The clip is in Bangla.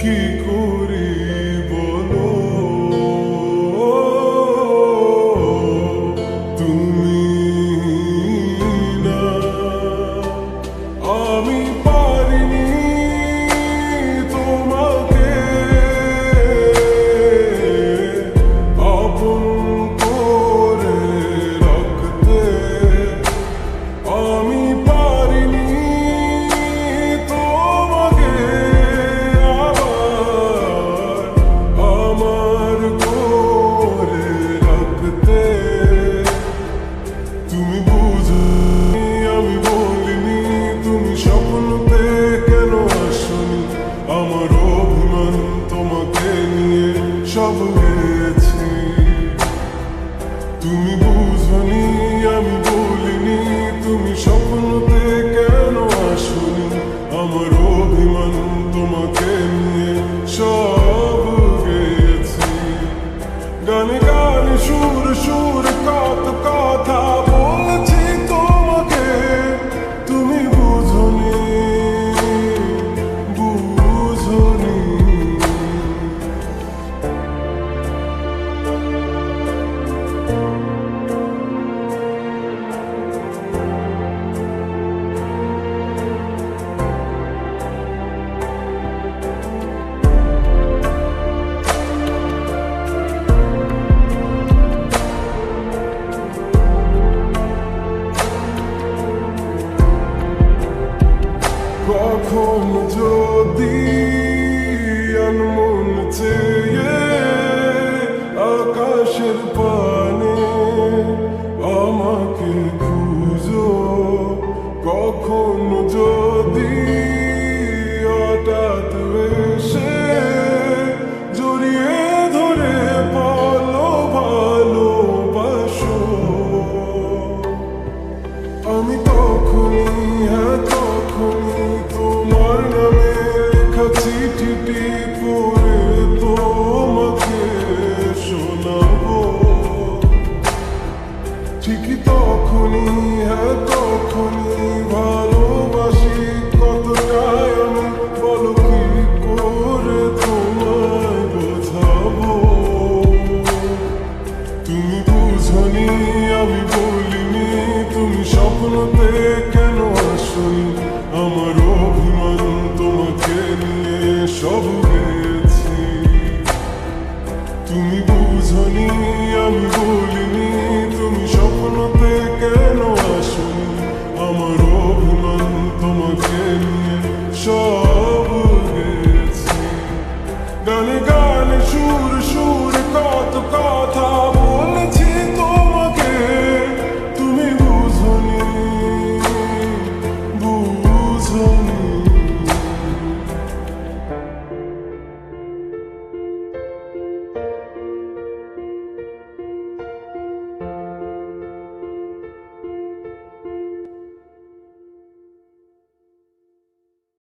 কি করি বলো তুমি না, আমি পারিনি তোমাকে আপন করে রাখতে, আমি পারিনি তোমাকে আমার করে রাখতে। তুমি বুঝনি আমি বলিনি, তুমি স্বপ্নতে কেন আসনি, আমার অভিমান তোমাকে নিয়ে সব গেছি। তুমি বুঝনি আমি বলিনি, তুমি স্বপ্নতে কেন আসনি, আমার অভিমান তোমাকে নিয়ে সব গেছি। গানে গানে সুর সুর কত কথা বলছি তোমাকে, তুমি বুঝনি বুঝনি। কখন যদি আনমন চেয়ে আকাশের পানে আমাকে খুঁজো, কখন